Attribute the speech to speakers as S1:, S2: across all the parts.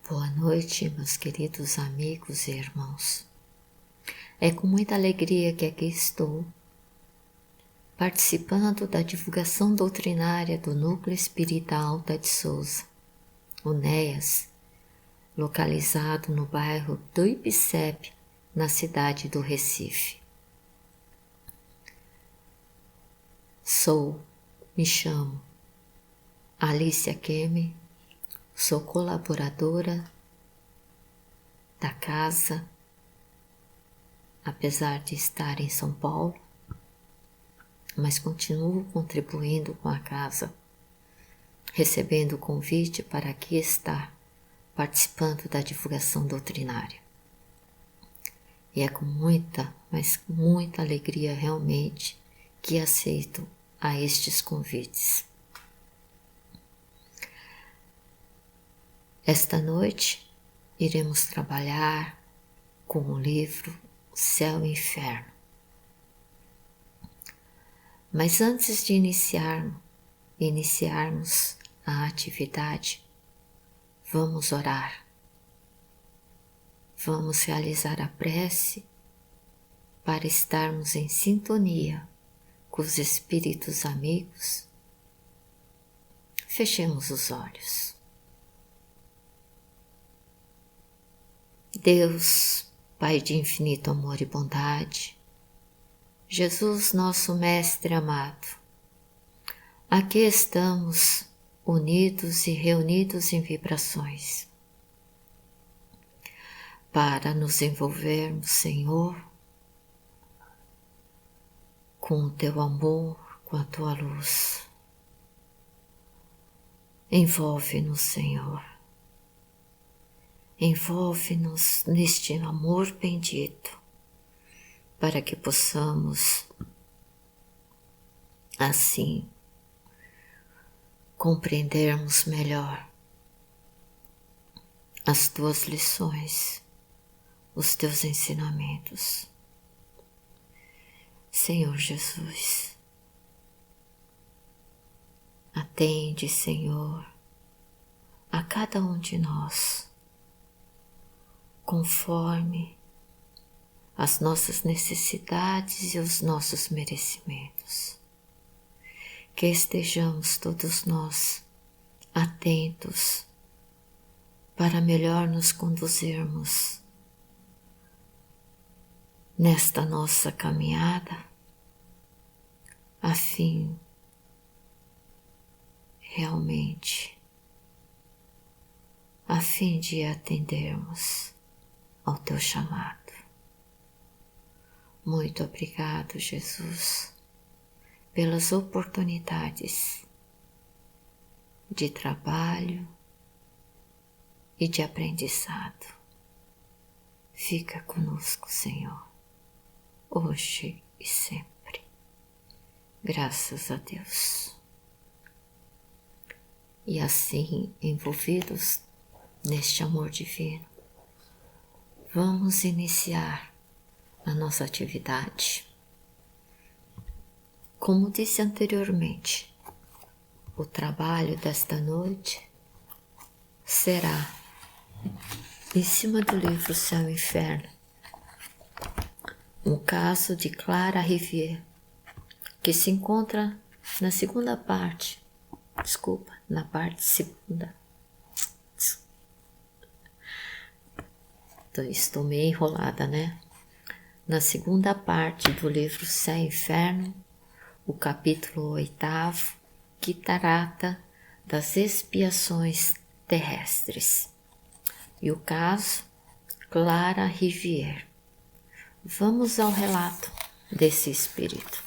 S1: Boa noite, meus queridos amigos e irmãos. É com muita alegria que aqui estou, participando da divulgação doutrinária do Núcleo Espírita Alta de Souza, o NEAS, localizado no bairro do Ipicep, na cidade do Recife. Me chamo Alicia Kemi, sou colaboradora da casa, apesar de estar em São Paulo, mas continuo contribuindo com a casa, recebendo o convite para aqui estar participando da divulgação doutrinária. E é com muita, mas muita alegria realmente que aceito a estes convites. Esta noite iremos trabalhar com o livro Céu e Inferno. Mas antes de iniciarmos a atividade, vamos orar. Vamos realizar a prece para estarmos em sintonia com os espíritos amigos. Fechemos os olhos. Deus, Pai de infinito amor e bondade, Jesus, nosso Mestre amado, aqui estamos unidos e reunidos em vibrações para nos envolvermos, Senhor, com o Teu amor, com a Tua luz. Envolve-nos, Senhor. Envolve-nos neste amor bendito, para que possamos, assim, compreendermos melhor as Tuas lições, os Teus ensinamentos. Senhor Jesus, atende, Senhor, a cada um de nós, conforme as nossas necessidades e os nossos merecimentos. Que estejamos todos nós atentos para melhor nos conduzirmos nesta nossa caminhada, a fim de atendermos ao Teu chamado. Muito obrigado, Jesus, pelas oportunidades de trabalho e de aprendizado. Fica conosco, Senhor, hoje e sempre. Graças a Deus. E assim, envolvidos neste amor divino, vamos iniciar a nossa atividade. Como disse anteriormente, o trabalho desta noite será em cima do livro Céu e Inferno, um caso de Clara Rivière, que se encontra na parte segunda. Estou meio enrolada, né? Na segunda parte do livro Céu e Inferno, o capítulo 8º, que trata das expiações terrestres. E o caso, Clara Rivière. Vamos ao relato desse espírito.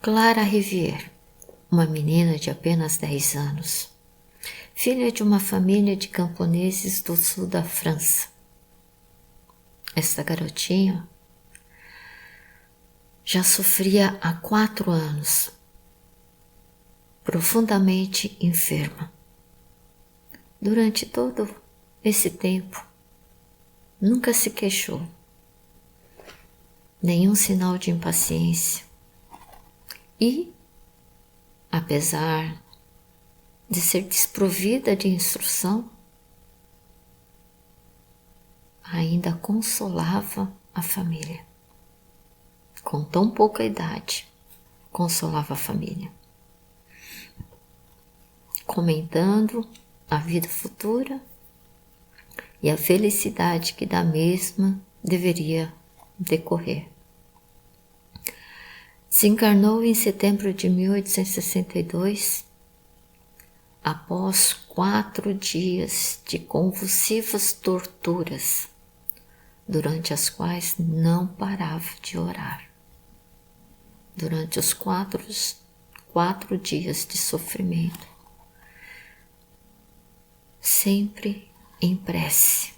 S1: Clara Rivière, uma menina de apenas 10 anos, filha de uma família de camponeses do sul da França. Esta garotinha já sofria há 4 anos, profundamente enferma. Durante todo esse tempo, nunca se queixou, nenhum sinal de impaciência. E, apesar de ser desprovida de instrução, ainda consolava a família. Com tão pouca idade, consolava a família, comentando a vida futura e a felicidade que da mesma deveria decorrer. Desencarnou em setembro de 1862, após 4 dias de convulsivas torturas, durante as quais não parava de orar. Durante os 4 dias de sofrimento, sempre em prece,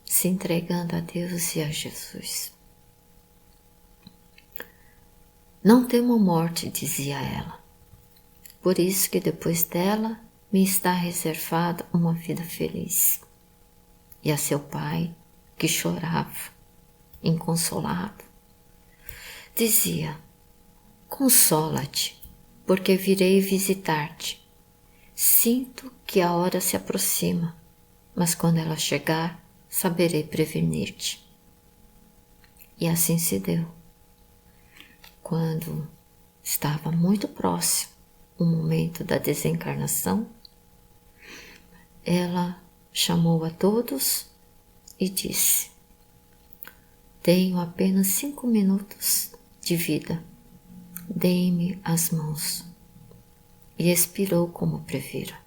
S1: se entregando a Deus e a Jesus. Não temo morte, dizia ela, por isso que depois dela me está reservada uma vida feliz. E a seu pai, que chorava, inconsolado, dizia: consola-te, porque virei visitar-te. Sinto que a hora se aproxima, mas quando ela chegar, saberei prevenir-te. E assim se deu. Quando estava muito próximo o momento da desencarnação, ela chamou a todos e disse: tenho apenas 5 minutos de vida, deem-me as mãos. E expirou como previra.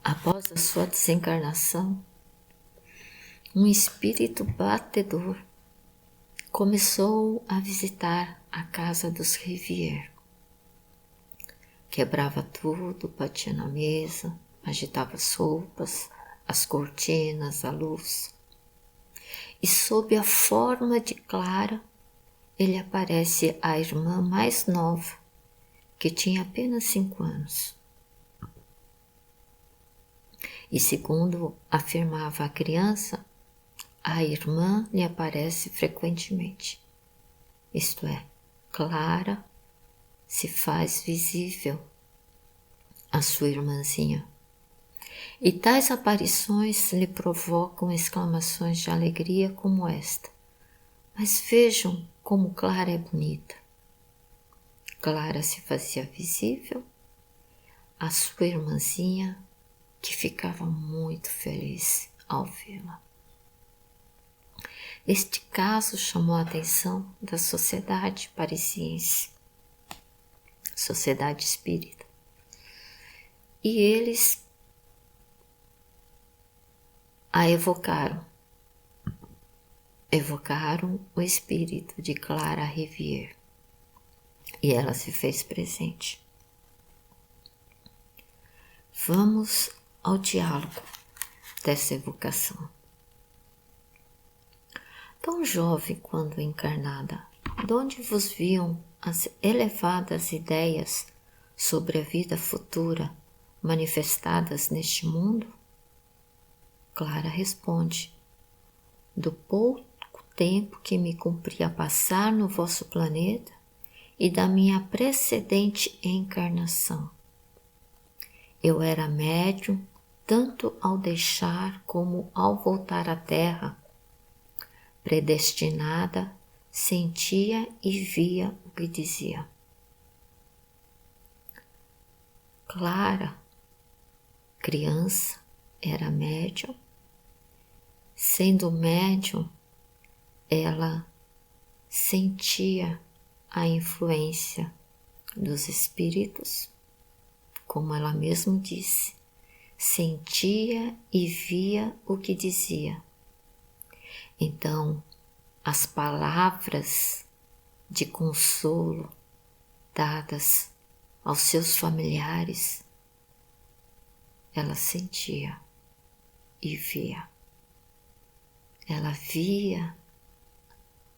S1: Após a sua desencarnação, um espírito batedor começou a visitar a casa dos Rivière. Quebrava tudo, batia na mesa, agitava as roupas, as cortinas, a luz. E sob a forma de Clara, ele aparece à irmã mais nova, que tinha apenas 5 anos. E segundo afirmava a criança, a irmã lhe aparece frequentemente. Isto é, Clara se faz visível à sua irmãzinha. E tais aparições lhe provocam exclamações de alegria como esta: mas vejam como Clara é bonita. Clara se fazia visível à sua irmãzinha, que ficava muito feliz ao vê-la. Este caso chamou a atenção da sociedade parisiense, sociedade espírita, e eles a evocaram o espírito de Clara Rivière, e ela se fez presente. Vamos ao diálogo dessa evocação. Tão jovem quando encarnada, de onde vos viam as elevadas ideias sobre a vida futura manifestadas neste mundo? Clara responde: do pouco tempo que me cumpria passar no vosso planeta e da minha precedente encarnação. Eu era médium tanto ao deixar como ao voltar à Terra. Predestinada, sentia e via o que dizia. Clara, criança, era médium. Sendo médium, ela sentia a influência dos espíritos, como ela mesma disse, sentia e via o que dizia. Então, as palavras de consolo dadas aos seus familiares, ela sentia e via. Ela via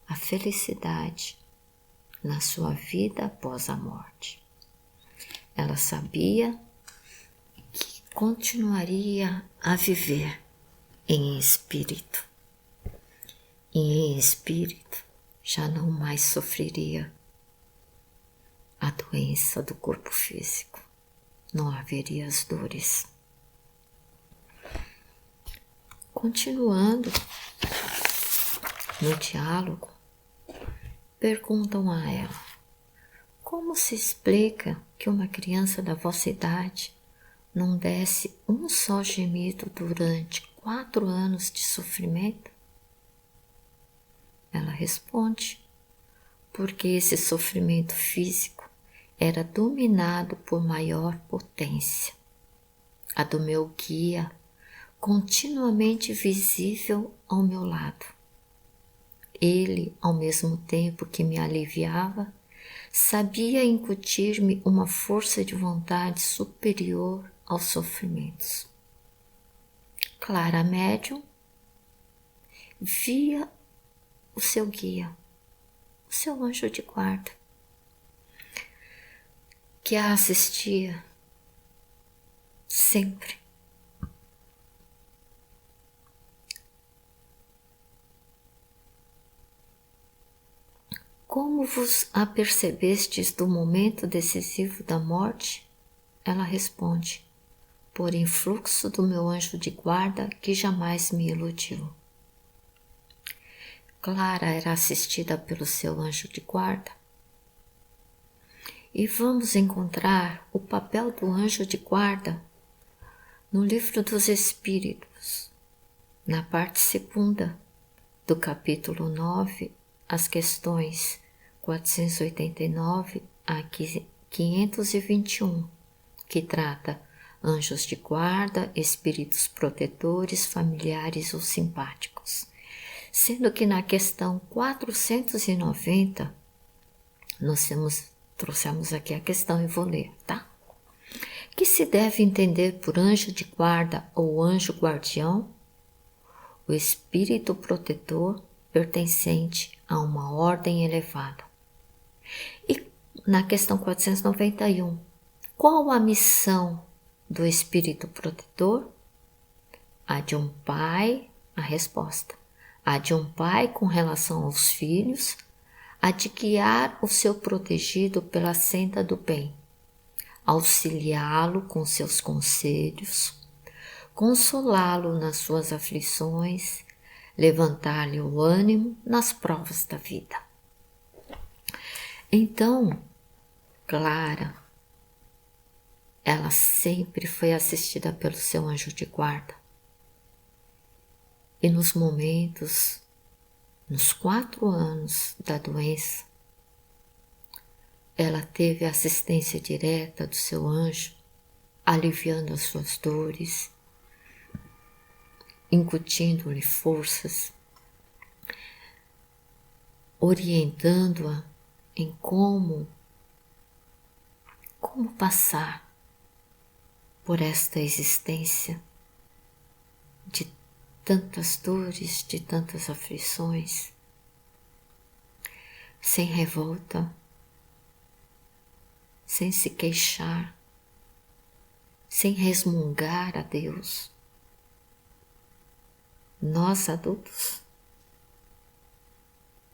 S1: a felicidade na sua vida após a morte. Ela sabia que continuaria a viver em espírito. E em espírito já não mais sofreria a doença do corpo físico. Não haveria as dores. Continuando no diálogo, perguntam a ela: como se explica que uma criança da vossa idade não desse um só gemido durante 4 anos de sofrimento? Ela responde: porque esse sofrimento físico era dominado por maior potência, a do meu guia, continuamente visível ao meu lado. Ele, ao mesmo tempo que me aliviava, sabia incutir-me uma força de vontade superior aos sofrimentos. Clara médium via o seu guia, o seu anjo de guarda, que a assistia sempre. Como vos apercebestes do momento decisivo da morte? Ela responde: por influxo do meu anjo de guarda que jamais me iludiu. Clara era assistida pelo seu anjo de guarda. E vamos encontrar o papel do anjo de guarda no Livro dos Espíritos, na parte 2ª do capítulo 9, as questões 489 a 521, que trata anjos de guarda, espíritos protetores, familiares ou simpáticos. Sendo que na questão 490, nós trouxemos aqui a questão e vou ler, tá? Que se deve entender por anjo de guarda ou anjo guardião? O espírito protetor pertencente a uma ordem elevada. E na questão 491, qual a missão do espírito protetor? A de um pai, a resposta, a de um pai com relação aos filhos, a de guiar o seu protegido pela senda do bem, auxiliá-lo com seus conselhos, consolá-lo nas suas aflições, levantar-lhe o ânimo nas provas da vida. Então, Clara, ela sempre foi assistida pelo seu anjo de guarda. E nos momentos, nos 4 anos da doença, ela teve a assistência direta do seu anjo, aliviando as suas dores, incutindo-lhe forças, orientando-a em como passar por esta existência de tantas dores, de tantas aflições, sem revolta, sem se queixar, sem resmungar a Deus. Nós adultos,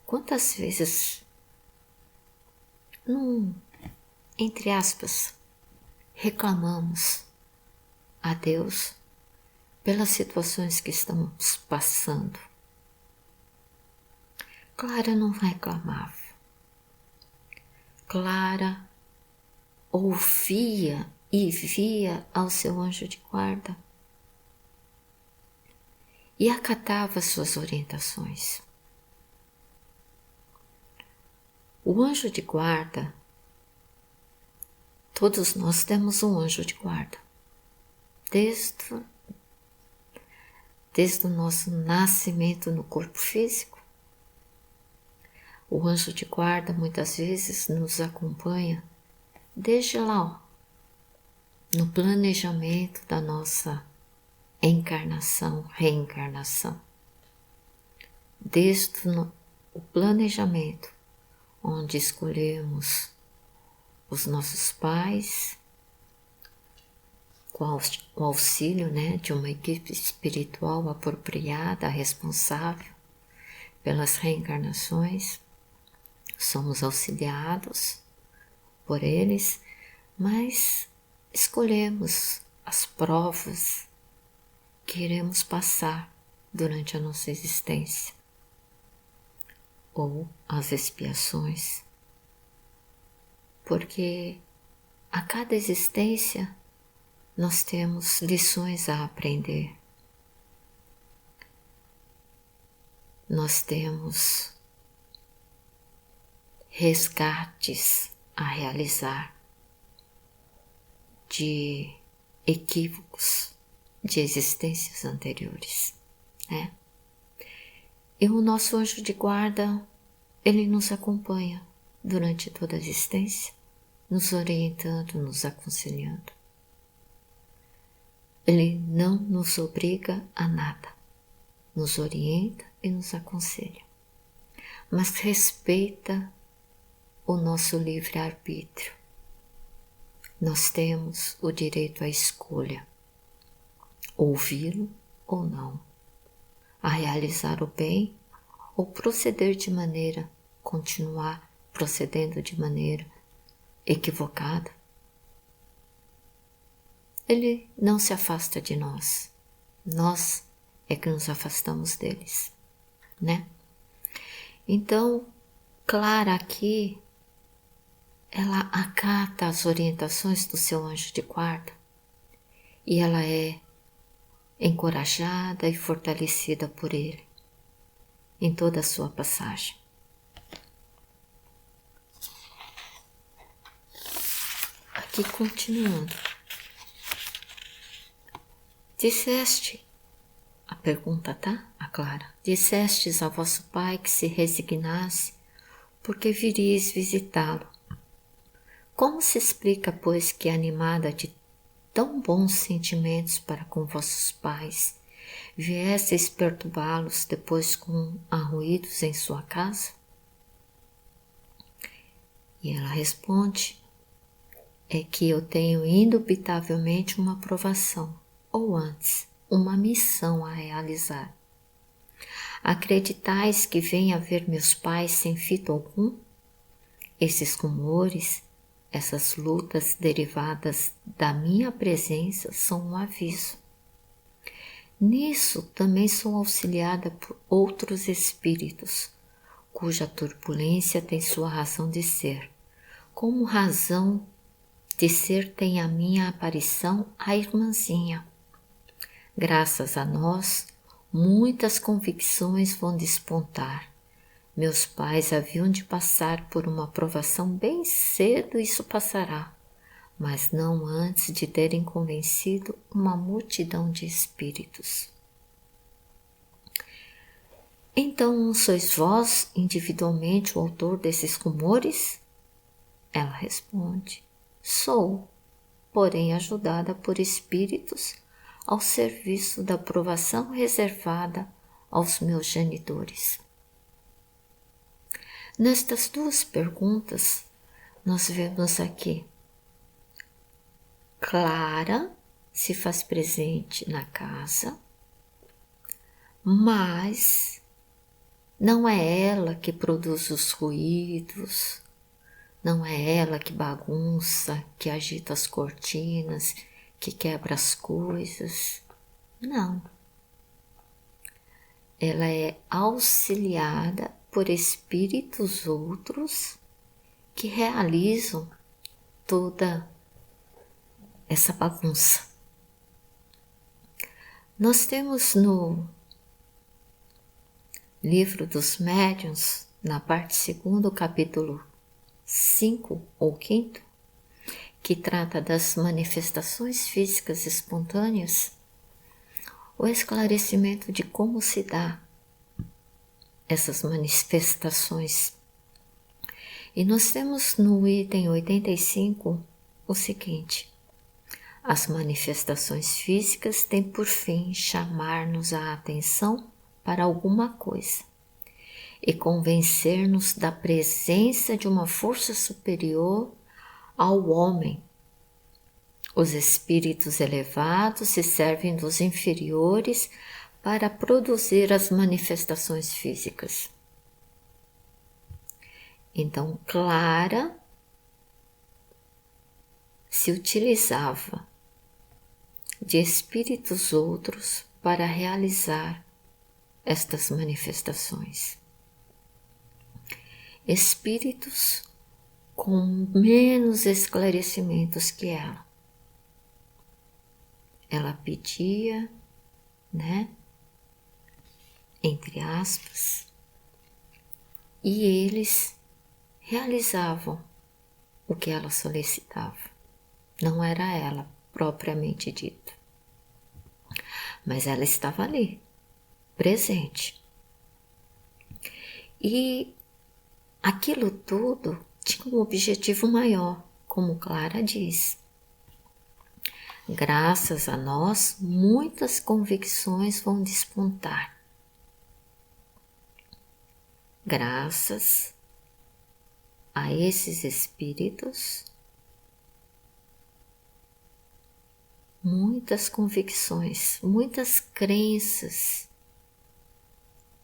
S1: quantas vezes, entre aspas, reclamamos a Deus pelas situações que estamos passando? Clara não reclamava. Clara ouvia e via ao seu anjo de guarda e acatava suas orientações. O anjo de guarda, todos nós temos um anjo de guarda, desde o nosso nascimento no corpo físico. O anjo de guarda muitas vezes nos acompanha desde lá, no planejamento da nossa encarnação, reencarnação. Desde o planejamento, onde escolhemos os nossos pais, com o auxílio, de uma equipe espiritual apropriada, responsável pelas reencarnações, somos auxiliados por eles, mas escolhemos as provas que iremos passar durante a nossa existência, ou as expiações, porque a cada existência nós temos lições a aprender, nós temos resgates a realizar de equívocos de existências anteriores, né? E o nosso anjo de guarda, ele nos acompanha durante toda a existência, nos orientando, nos aconselhando. Ele não nos obriga a nada, nos orienta e nos aconselha, mas respeita o nosso livre-arbítrio. Nós temos o direito à escolha, ouvi-lo ou não, a realizar o bem ou continuar procedendo de maneira equivocada. Ele não se afasta de nós é que nos afastamos deles, né? Então, Clara aqui, ela acata as orientações do seu anjo de guarda e ela é encorajada e fortalecida por ele em toda a sua passagem. Aqui continuando. Disseste, a pergunta tá? A Clara. Dissestes a vosso pai que se resignasse, porque viríeis visitá-lo. Como se explica, pois, que animada de tão bons sentimentos para com vossos pais, viesseis perturbá-los depois com arruídos em sua casa? E ela responde, é que eu tenho indubitavelmente uma provação, ou antes, uma missão a realizar. Acreditais que venha ver meus pais sem fito algum? Esses rumores, essas lutas derivadas da minha presença são um aviso. Nisso também sou auxiliada por outros espíritos, cuja turbulência tem sua razão de ser. Como razão de ser tem a minha aparição a irmãzinha. Graças a nós, muitas convicções vão despontar. Meus pais haviam de passar por uma provação bem cedo, isso passará, mas não antes de terem convencido uma multidão de espíritos. Então não sois vós individualmente o autor desses rumores? Ela responde, sou, porém ajudada por espíritos ao serviço da provação reservada aos meus genitores. Nestas duas perguntas, nós vemos aqui, Clara se faz presente na casa, mas não é ela que produz os ruídos, não é ela que bagunça, que agita as cortinas, que quebra as coisas. Não. Ela é auxiliada por espíritos outros que realizam toda essa bagunça. Nós temos no Livro dos Médiuns, na parte 2ª, capítulo 5 ou 5º, que trata das manifestações físicas espontâneas, o esclarecimento de como se dá essas manifestações. E nós temos no item 85 o seguinte: as manifestações físicas têm por fim chamar-nos a atenção para alguma coisa e convencer-nos da presença de uma força superior ao homem. Os espíritos elevados se servem dos inferiores para produzir as manifestações físicas. Então, Clara se utilizava de espíritos outros para realizar estas manifestações. Espíritos com menos esclarecimentos que ela. Ela pedia, né? Entre aspas, e eles realizavam o que ela solicitava. Não era ela propriamente dita, mas ela estava ali, presente. E aquilo tudo tinha um objetivo maior, como Clara diz. Graças a nós, muitas convicções vão despontar. Graças a esses espíritos, muitas convicções, muitas crenças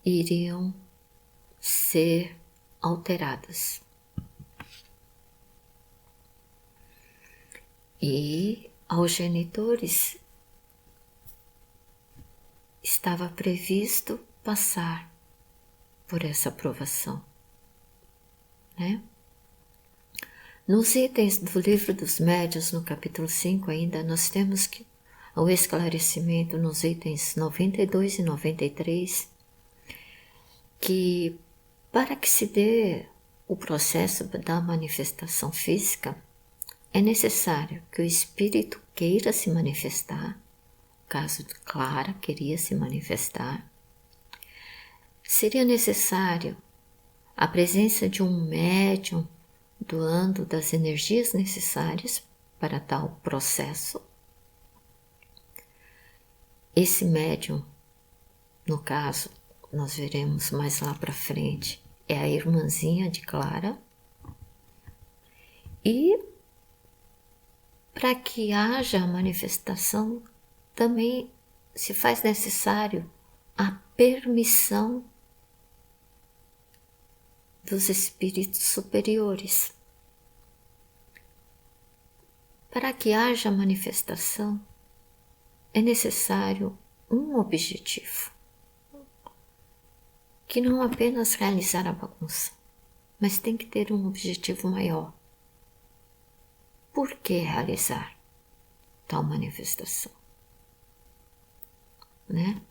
S1: iriam ser alteradas. E aos genitores estava previsto passar por essa aprovação, né? Nos itens do Livro dos Médiuns, no capítulo 5 ainda, nós temos o esclarecimento nos itens 92 e 93, que para que se dê o processo da manifestação física, é necessário que o espírito queira se manifestar. No caso de Clara, queria se manifestar. Seria necessário a presença de um médium doando das energias necessárias para tal processo. Esse médium, no caso, nós veremos mais lá para frente, é a irmãzinha de Clara. E para que haja a manifestação, também se faz necessário a permissão dos espíritos superiores. Para que haja manifestação, é necessário um objetivo, que não apenas realizar a bagunça, mas tem que ter um objetivo maior. Por que realizar tal manifestação? Né?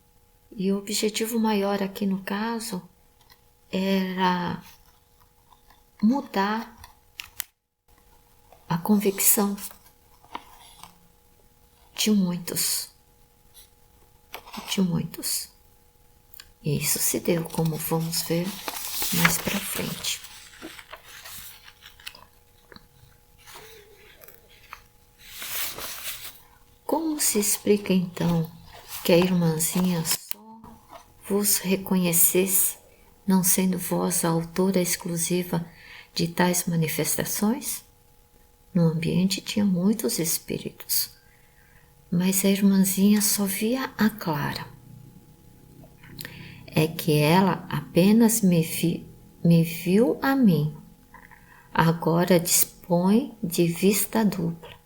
S1: E o objetivo maior aqui no caso era mudar a convicção de muitos. E isso se deu, como vamos ver mais para frente. Como se explica então que a irmãzinha só vos reconhecesse, não sendo vós a autora exclusiva de tais manifestações? No ambiente tinha muitos espíritos, mas a irmãzinha só via a Clara. É que ela apenas me viu a mim. Agora dispõe de vista dupla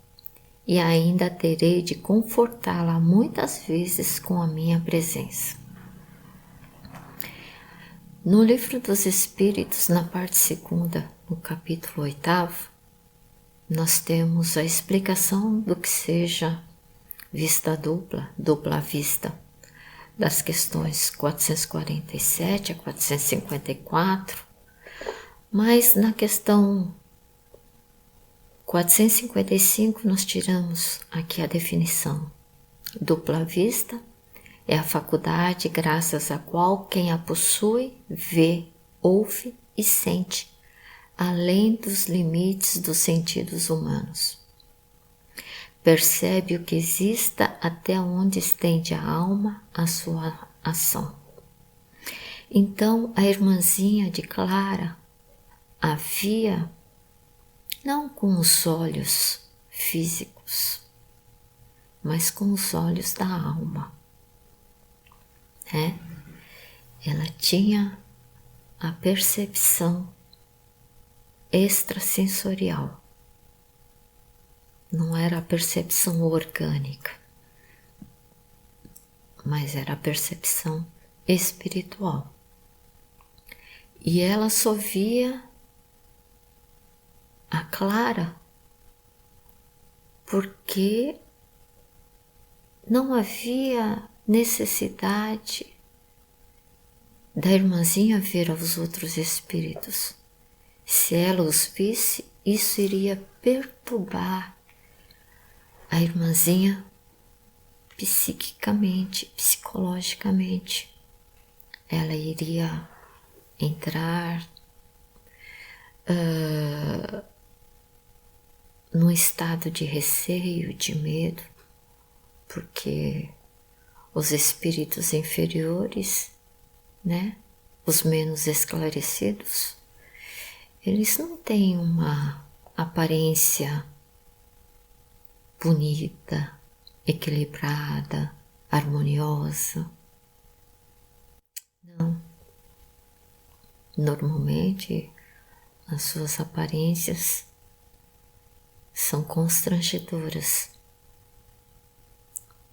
S1: e ainda terei de confortá-la muitas vezes com a minha presença. No Livro dos Espíritos, na parte 2ª, no capítulo 8º, nós temos a explicação do que seja vista dupla, dupla vista, das questões 447 a 454, mas na questão 455 nós tiramos aqui a definição. Dupla vista é a faculdade graças à qual quem a possui vê, ouve e sente, além dos limites dos sentidos humanos. Percebe o que exista até onde estende a alma a sua ação. Então a irmãzinha de Clara a via não com os olhos físicos, mas com os olhos da alma. Ela tinha a percepção extrasensorial. Não era a percepção orgânica, mas era a percepção espiritual. E ela só via a Clara porque não havia necessidade da irmãzinha ver os outros espíritos. Se ela os visse, isso iria perturbar a irmãzinha psiquicamente, psicologicamente. Ela iria entrar num estado de receio, de medo, porque os espíritos inferiores, né, os menos esclarecidos, eles não têm uma aparência bonita, equilibrada, harmoniosa. Não. Normalmente, as suas aparências são constrangedoras,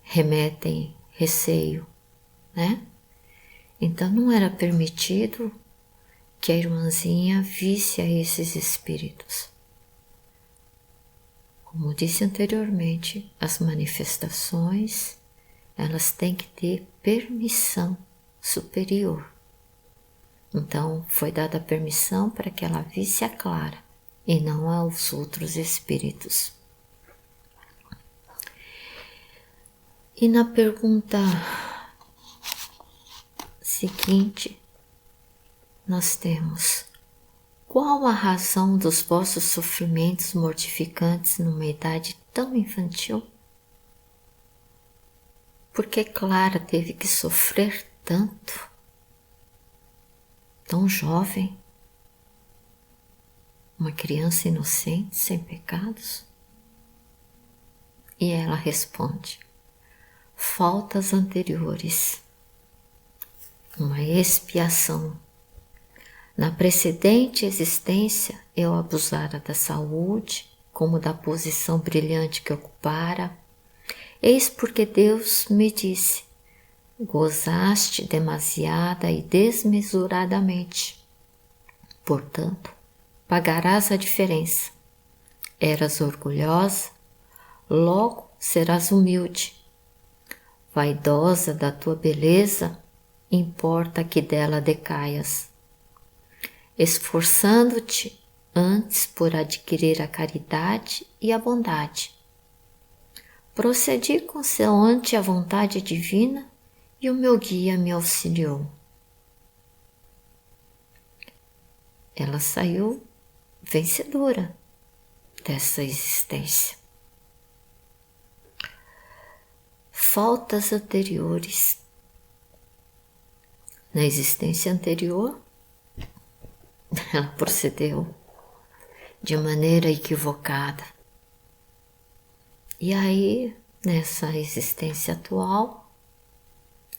S1: remetem receio, né? Então não era permitido que a irmãzinha visse a esses espíritos. Como disse anteriormente, as manifestações, elas têm que ter permissão superior. Então foi dada a permissão para que ela visse a Clara e não aos outros espíritos. E na pergunta seguinte, nós temos: qual a razão dos vossos sofrimentos mortificantes numa idade tão infantil? Por que Clara teve que sofrer tanto, tão jovem, uma criança inocente, sem pecados? E ela responde: faltas anteriores, uma expiação. Na precedente existência eu abusara da saúde, como da posição brilhante que ocupara. Eis porque Deus me disse: gozaste demasiada e desmesuradamente. Portanto, pagarás a diferença. Eras orgulhosa, logo serás humilde. Vaidosa da tua beleza, importa que dela decaias. Esforçando-te antes por adquirir a caridade e a bondade. Procedi consoante a vontade divina e o meu guia me auxiliou. Ela saiu vencedora dessa existência. Faltas anteriores. Na existência anterior, ela procedeu de maneira equivocada. E aí, nessa existência atual,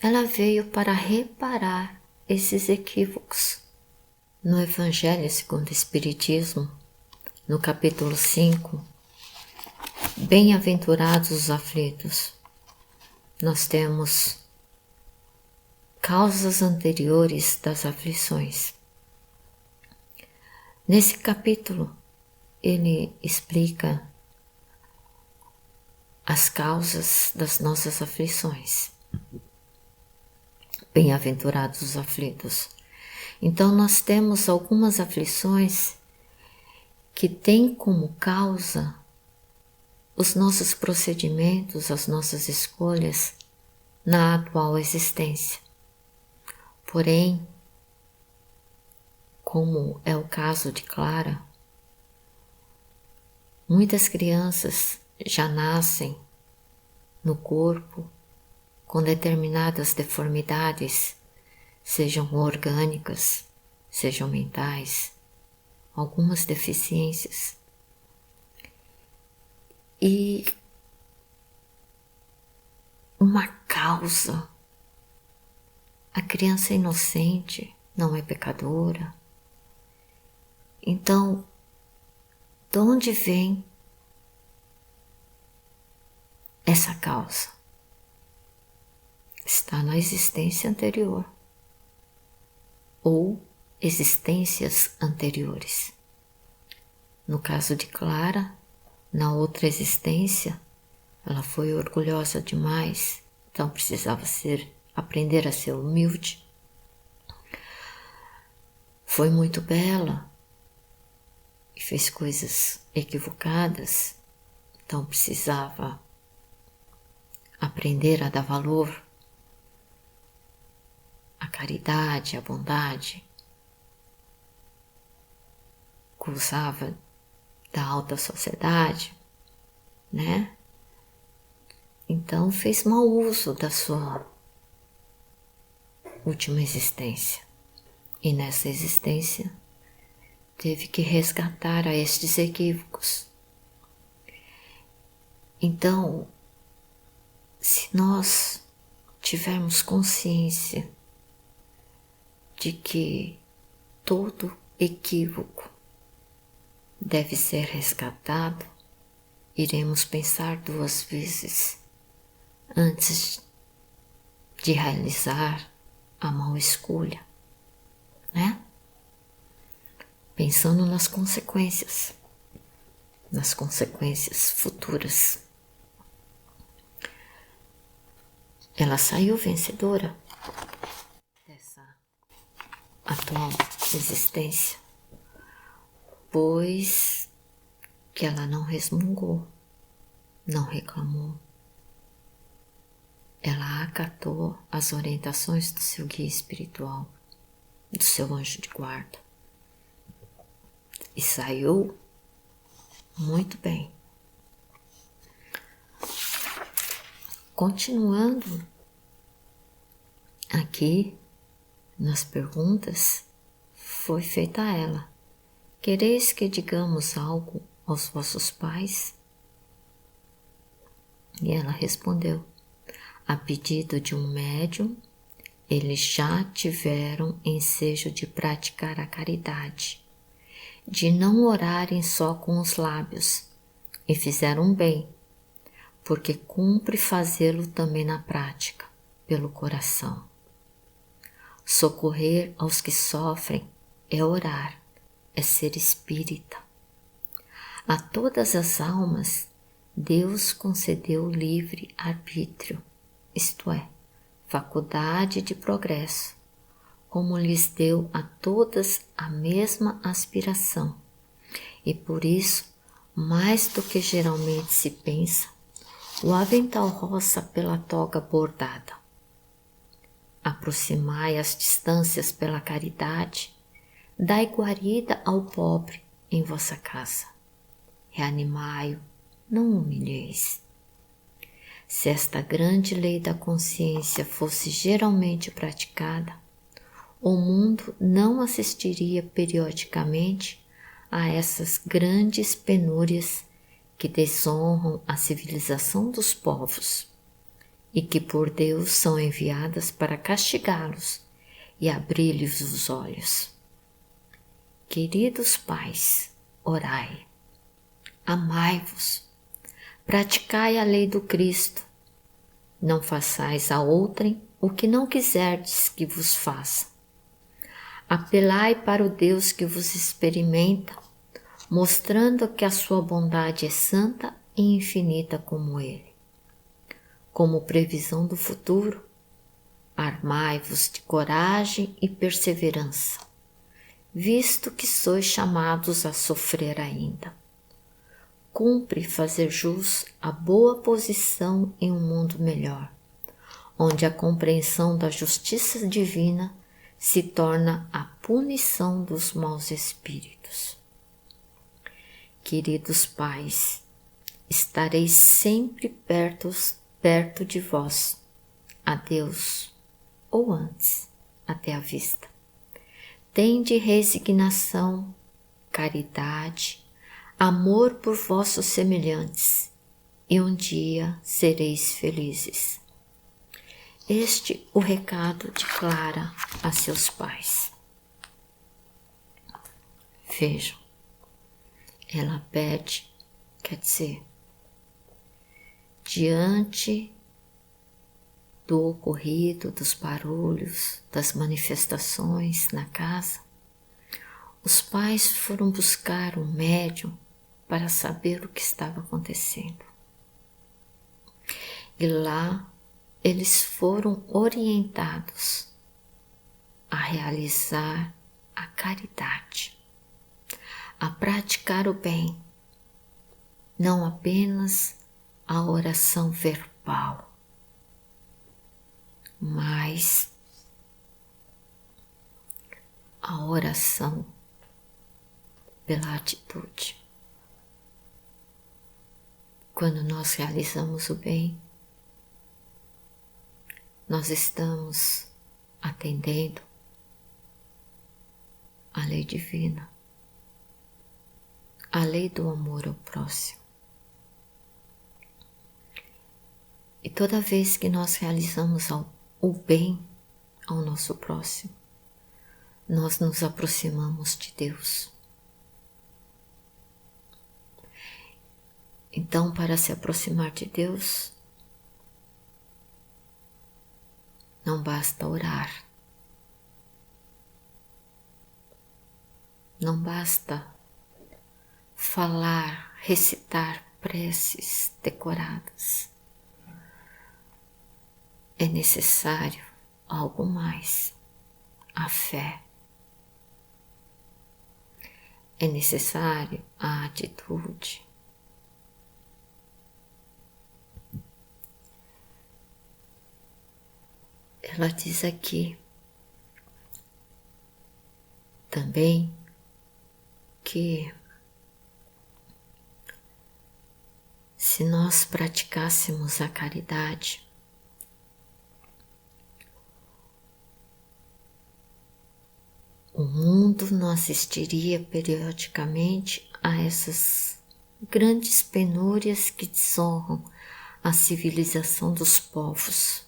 S1: ela veio para reparar esses equívocos. No Evangelho segundo o Espiritismo, no capítulo 5, Bem-aventurados os aflitos, nós temos causas anteriores das aflições. Nesse capítulo, ele explica as causas das nossas aflições. Bem-aventurados os aflitos. Então, nós temos algumas aflições que têm como causa os nossos procedimentos, as nossas escolhas na atual existência. Porém, como é o caso de Clara, muitas crianças já nascem no corpo com determinadas deformidades, sejam orgânicas, sejam mentais, algumas deficiências. E uma causa, a criança inocente não é pecadora. Então, de onde vem essa causa? Está na existência anterior. ou existências anteriores. No caso de Clara, na outra existência, ela foi orgulhosa demais, então precisava aprender a ser humilde. Foi muito bela e fez coisas equivocadas, então precisava aprender a dar valor à caridade, à bondade. Gozava da alta sociedade, né? Então fez mau uso da sua última existência. E nessa existência teve que resgatar a estes equívocos. Então, se nós tivermos consciência de que todo equívoco deve ser resgatado, iremos pensar 2 vezes antes de realizar a má escolha, né? Pensando nas consequências futuras. Ela saiu vencedora dessa atual existência, pois que ela não resmungou, não reclamou. Ela acatou as orientações do seu guia espiritual, do seu anjo de guarda, e saiu muito bem. Continuando aqui nas perguntas, foi feita a ela: quereis que digamos algo aos vossos pais? E ela respondeu: a pedido de um médium, eles já tiveram ensejo de praticar a caridade, de não orarem só com os lábios, e fizeram bem, porque cumpre fazê-lo também na prática, pelo coração. Socorrer aos que sofrem é orar, é ser espírita. A todas as almas, Deus concedeu livre arbítrio, isto é, faculdade de progresso, como lhes deu a todas a mesma aspiração, e por isso, mais do que geralmente se pensa, o avental roça pela toga bordada. Aproximai as distâncias pela caridade, dai guarida ao pobre em vossa casa. Reanimai-o, não humilheis. Se esta grande lei da consciência fosse geralmente praticada, o mundo não assistiria periodicamente a essas grandes penúrias que desonram a civilização dos povos e que por Deus são enviadas para castigá-los e abrir-lhes os olhos. Queridos pais, orai, amai-vos, praticai a lei do Cristo, não façais a outrem o que não quiserdes que vos faça. Apelai para o Deus que vos experimenta, mostrando que a sua bondade é santa e infinita como Ele. Como previsão do futuro, armai-vos de coragem e perseverança, visto que sois chamados a sofrer ainda. Cumpre fazer jus à boa posição em um mundo melhor, onde a compreensão da justiça divina se torna a punição dos maus espíritos. Queridos pais, estarei sempre perto de vós, a Deus, ou antes, até a vista. Tende resignação, caridade, amor por vossos semelhantes, e um dia sereis felizes. Este o recado de Clara a seus pais. Vejam, ela pede, quer dizer, diante do ocorrido, dos barulhos, das manifestações na casa, os pais foram buscar um médium para saber o que estava acontecendo. E lá eles foram orientados a realizar a caridade, a praticar o bem, não apenas a oração verbal, mas a oração pela atitude. Quando nós realizamos o bem, nós estamos atendendo à lei divina, à lei do amor ao próximo. E toda vez que nós realizamos o bem ao nosso próximo, nós nos aproximamos de Deus. Então, para se aproximar de Deus, não basta orar, não basta falar, recitar preces decoradas. É necessário algo mais, a fé. É necessário a atitude. Ela diz aqui também que se nós praticássemos a caridade, o mundo não assistiria periodicamente a essas grandes penúrias que desonram a civilização dos povos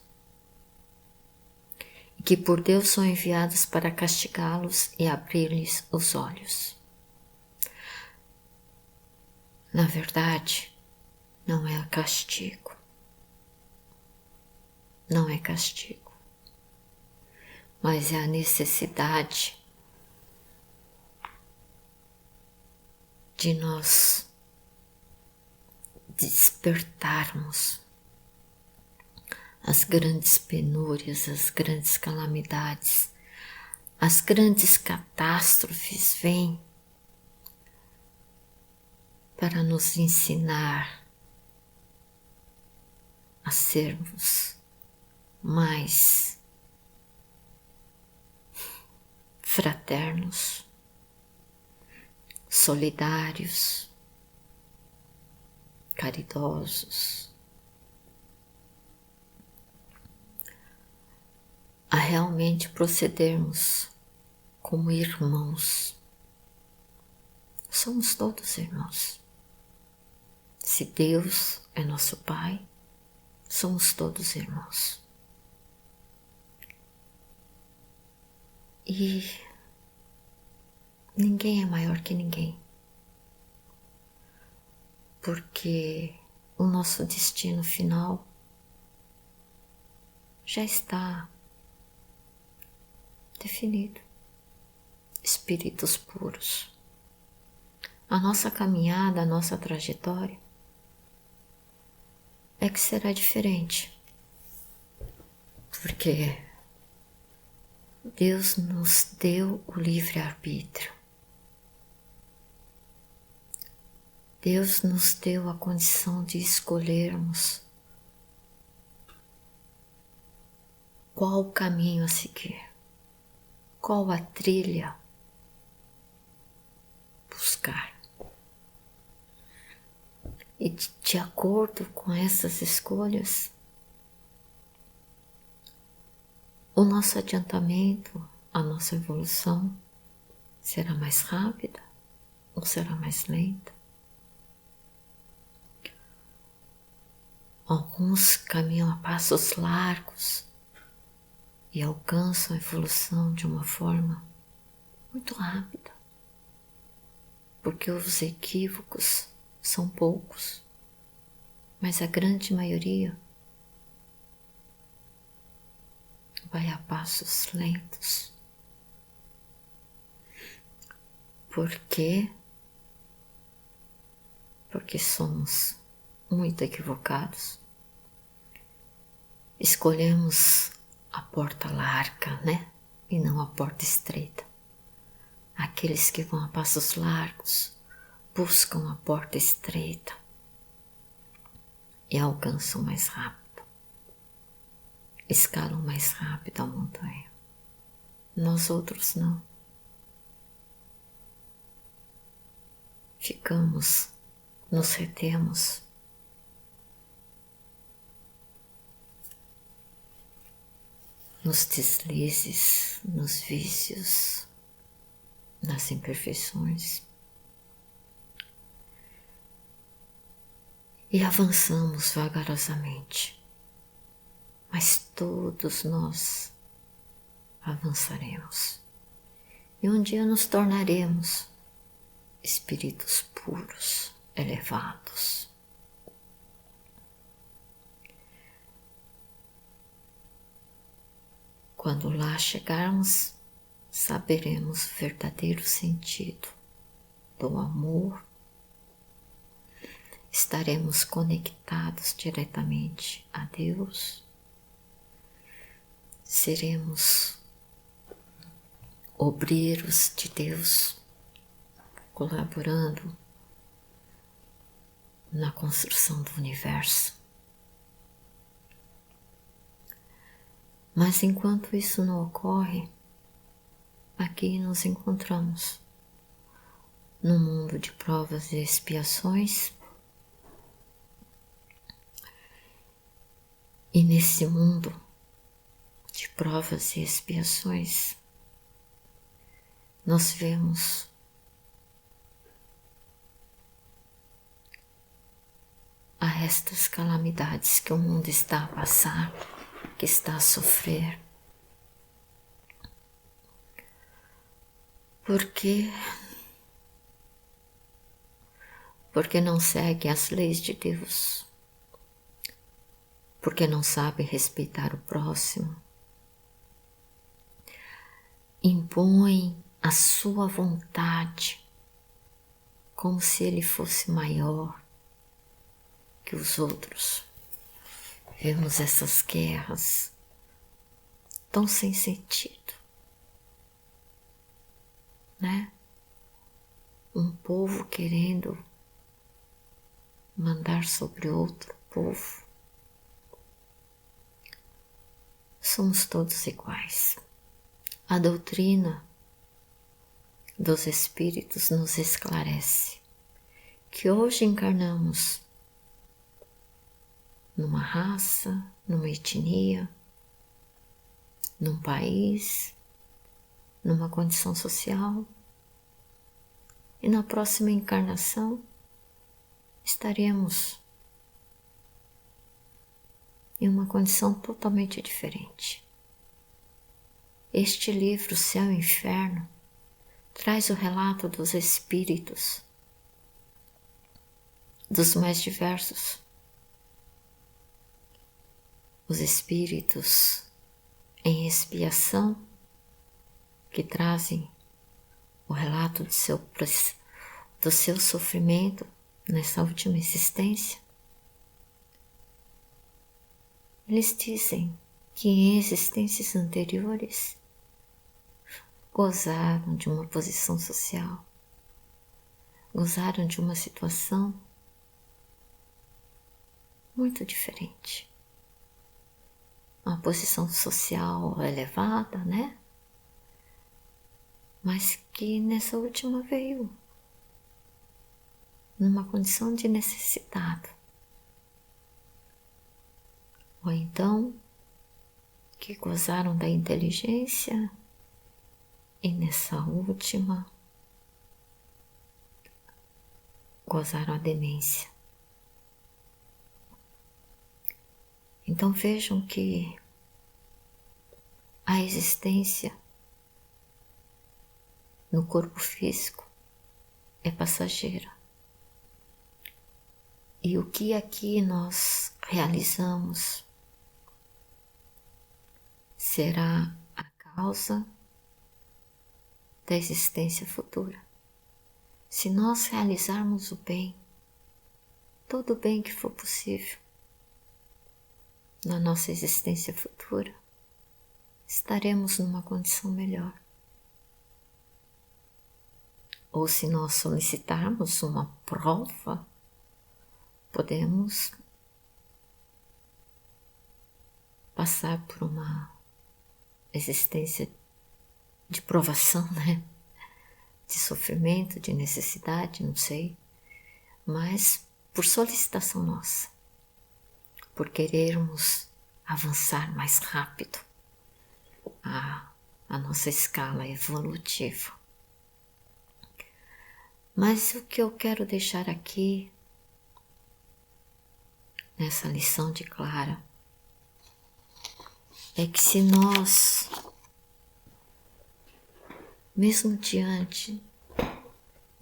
S1: e que por Deus são enviadas para castigá-los e abrir-lhes os olhos. Na verdade, não é castigo. Não é castigo, mas é a necessidade de nós despertarmos. As grandes penúrias, as grandes calamidades, as grandes catástrofes vêm para nos ensinar a sermos mais fraternos, solidários, caridosos, a realmente procedermos como irmãos. Somos todos irmãos. Se Deus é nosso Pai, somos todos irmãos. E ninguém é maior que ninguém, porque o nosso destino final já está definido. Espíritos puros. A nossa caminhada, a nossa trajetória é que será diferente, porque Deus nos deu o livre-arbítrio. Deus nos deu a condição de escolhermos qual o caminho a seguir, qual a trilha buscar. E de acordo com essas escolhas, o nosso adiantamento, a nossa evolução será mais rápida ou será mais lenta. Alguns caminham a passos largos e alcançam a evolução de uma forma muito rápida, porque os equívocos são poucos, mas a grande maioria vai a passos lentos. Por quê? Porque somos muito equivocados. Escolhemos a porta larga, né? E não a porta estreita. Aqueles que vão a passos largos buscam a porta estreita e alcançam mais rápido. Escalam mais rápido a montanha. Nós outros não. Ficamos, nos retemos. Nos deslizes, nos vícios, nas imperfeições. E avançamos vagarosamente. Mas todos nós avançaremos. E um dia nos tornaremos espíritos puros, elevados. Quando lá chegarmos, saberemos o verdadeiro sentido do amor. Estaremos conectados diretamente a Deus. Seremos obreiros de Deus, colaborando na construção do universo. Mas enquanto isso não ocorre, aqui nos encontramos no mundo de provas e expiações. E nesse mundo de provas e expiações, nós vemos a estas calamidades que o mundo está a passar, que está a sofrer. Porque não segue as leis de Deus, porque não sabe respeitar o próximo, impõe a sua vontade como se ele fosse maior que os outros. Vemos essas guerras tão sem sentido, né? Um povo querendo mandar sobre outro povo. Somos todos iguais. A doutrina dos Espíritos nos esclarece que hoje encarnamos numa raça, numa etnia, num país, numa condição social, e na próxima encarnação estaremos em uma condição totalmente diferente. Este livro, Céu e Inferno, traz o relato dos espíritos, dos mais diversos. Os espíritos em expiação, que trazem o relato do seu sofrimento nessa última existência. Eles dizem que em existências anteriores gozaram de uma posição social, gozaram de uma situação muito diferente. Uma posição social elevada, né? Mas que nessa última veio numa condição de necessidade. Ou então, que gozaram da inteligência e nessa última gozaram a demência. Então vejam que a existência no corpo físico é passageira. E o que aqui nós realizamos, será a causa da existência futura. Se nós realizarmos o bem, todo o bem que for possível, na nossa existência futura, estaremos numa condição melhor. Ou se nós solicitarmos uma prova, podemos passar por uma existência de provação, né? De sofrimento, de necessidade, não sei, mas por solicitação nossa, por querermos avançar mais rápido a nossa escala evolutiva. Mas o que eu quero deixar aqui, nessa lição de Clara, é que se nós, mesmo diante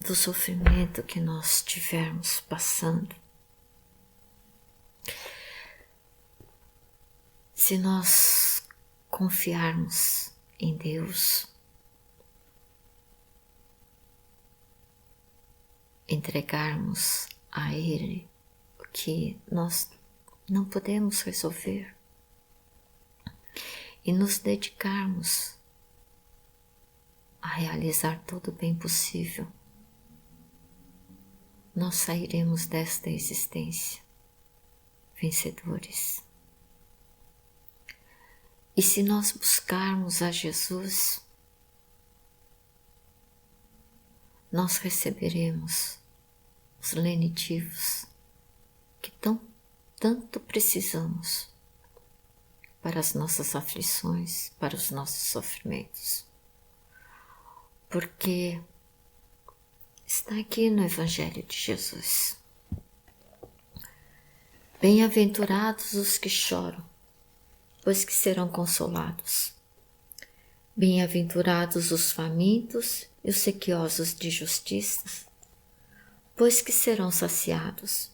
S1: do sofrimento que nós estivermos passando, se nós confiarmos em Deus, entregarmos a Ele o que nós não podemos resolver e nos dedicarmos a realizar todo o bem possível, nós sairemos desta existência vencedores. E se nós buscarmos a Jesus, nós receberemos os lenitivos que tanto precisamos para as nossas aflições, para os nossos sofrimentos. Porque está aqui no Evangelho de Jesus: bem-aventurados os que choram, pois que serão consolados. Bem-aventurados os famintos e os sequiosos de justiça, pois que serão saciados.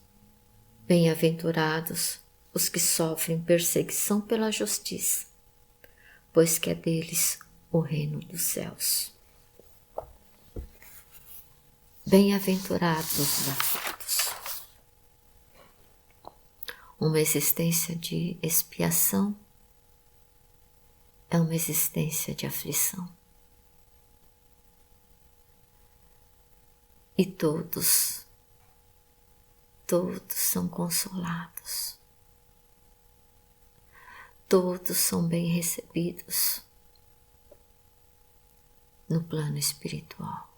S1: Bem-aventurados os que sofrem perseguição pela justiça, pois que é deles o reino dos céus. Bem-aventurados os aflitos. Uma existência de expiação é uma existência de aflição. E todos são consolados. Todos são bem recebidos no plano espiritual.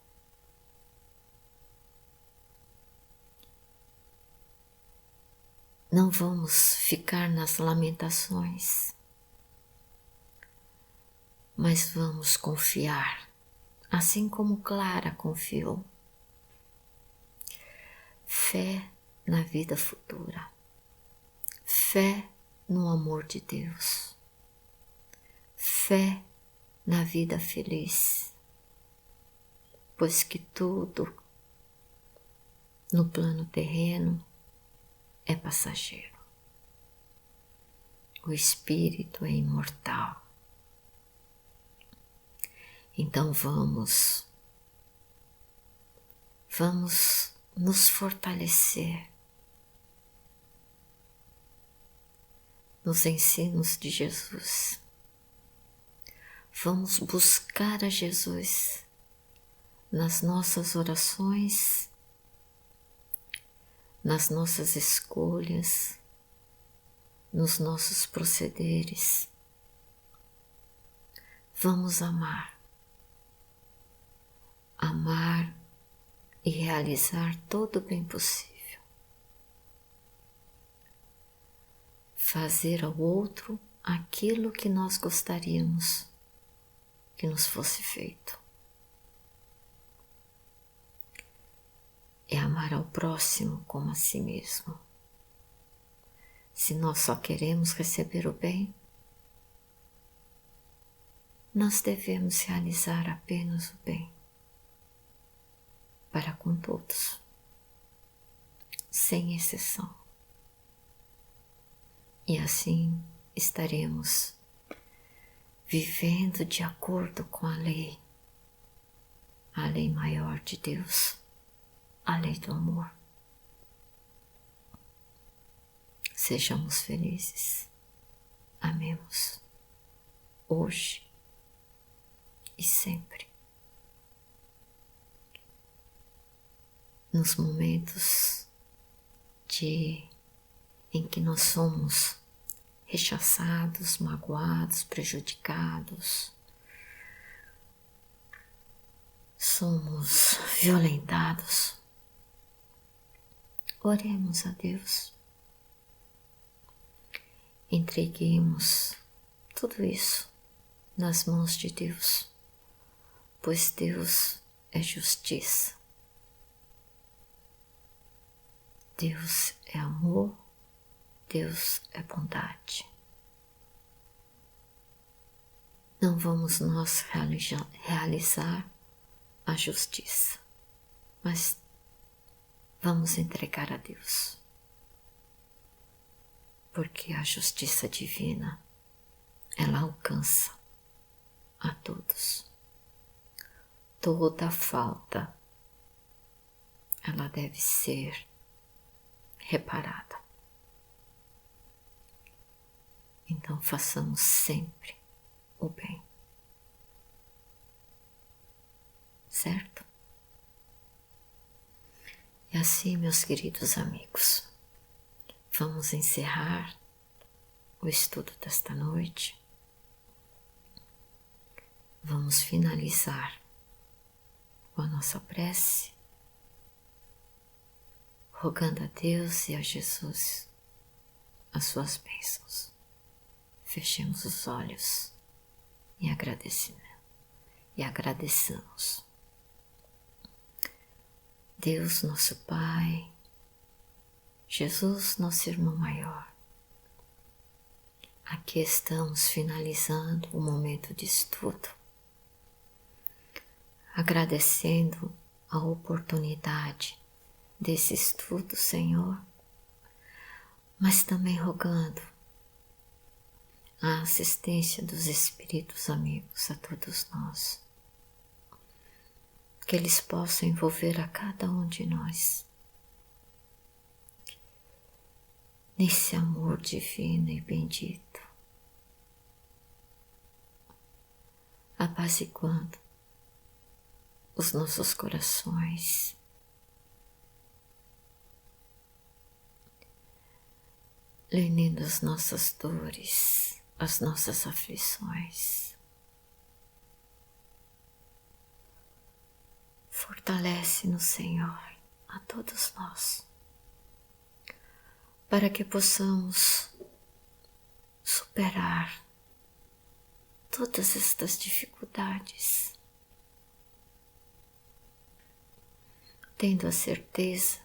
S1: Não vamos ficar nas lamentações, mas vamos confiar, assim como Clara confiou. Fé na vida futura, fé no amor de Deus, fé na vida feliz, pois que tudo no plano terreno é passageiro. O espírito é imortal. Então vamos nos fortalecer nos ensinos de Jesus. Vamos buscar a Jesus nas nossas orações, nas nossas escolhas, nos nossos procederes. Vamos amar e realizar todo o bem possível. Fazer ao outro aquilo que nós gostaríamos que nos fosse feito. É amar ao próximo como a si mesmo. Se nós só queremos receber o bem, nós devemos realizar apenas o bem para com todos, sem exceção. E assim estaremos vivendo de acordo com a lei maior de Deus, a lei do amor. Sejamos felizes, amemos, hoje e sempre. Nos momentos em que nós somos rechaçados, magoados, prejudicados, somos violentados, oremos a Deus, entreguemos tudo isso nas mãos de Deus, pois Deus é justiça, Deus é amor, Deus é bondade. Não vamos nós realizar a justiça, mas vamos entregar a Deus, porque a justiça divina, ela alcança a todos. Toda falta, ela deve ser reparada. Então façamos sempre o bem. Certo? E assim, meus queridos amigos, vamos encerrar o estudo desta noite. Vamos finalizar com a nossa prece, rogando a Deus e a Jesus as suas bênçãos. Fechemos os olhos em agradecimento e agradeçamos. Deus, nosso Pai, Jesus, nosso irmão maior, aqui estamos finalizando o momento de estudo, agradecendo a oportunidade desse estudo, Senhor, mas também rogando a assistência dos Espíritos amigos a todos nós, que eles possam envolver a cada um de nós nesse amor divino e bendito, apaziguando os nossos corações, lenindo as nossas dores, as nossas aflições. Fortalece-nos, Senhor, a todos nós, para que possamos superar todas estas dificuldades, tendo a certeza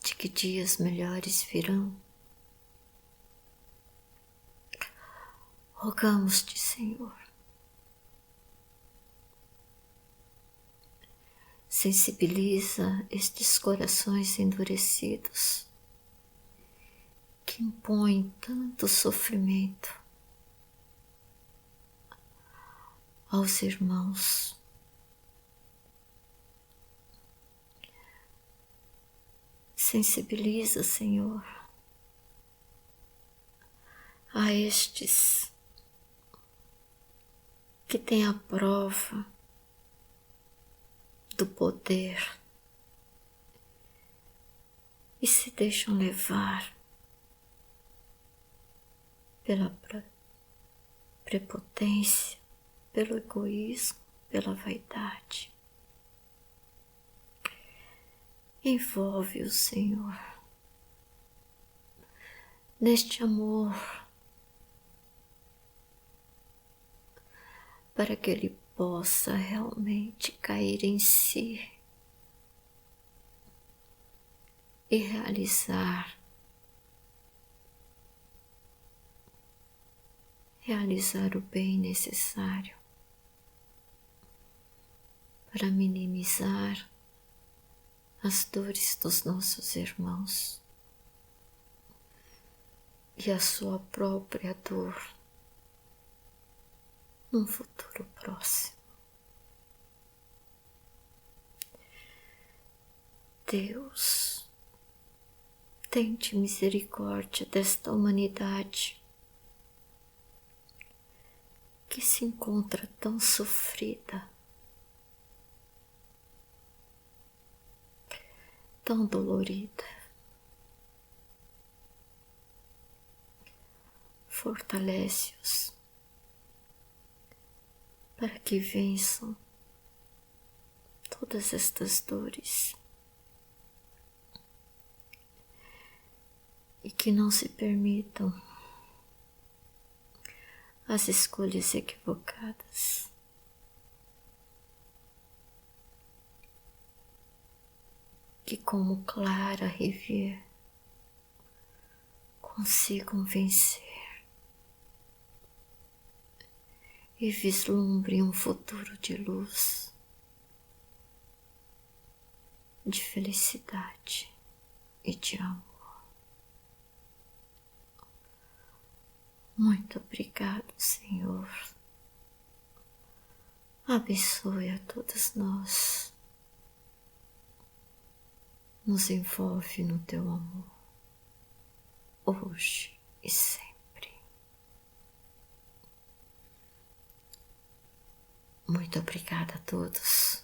S1: de que dias melhores virão. Rogamos-te, Senhor, sensibiliza estes corações endurecidos que impõem tanto sofrimento aos irmãos. Sensibiliza, Senhor, a estes que têm a prova do poder e se deixam levar pela prepotência, pelo egoísmo, pela vaidade. Envolve o Senhor neste amor, para que ele possa realmente cair em si e realizar o bem necessário para minimizar as dores dos nossos irmãos e a sua própria dor num futuro próximo. Deus, tente misericórdia desta humanidade que se encontra tão sofrida, tão dolorida. Fortalece-os para que vençam todas estas dores e que não se permitam as escolhas equivocadas. Que como Clara Rivière consigam vencer e vislumbrem um futuro de luz, de felicidade e de amor. Muito obrigado, Senhor. Abençoe a todos nós. Nos envolve no teu amor, hoje e sempre. Muito obrigada a todos.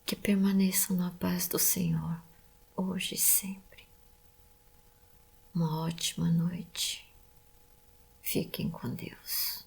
S1: Que permaneçam na paz do Senhor, hoje e sempre. Uma ótima noite. Fiquem com Deus.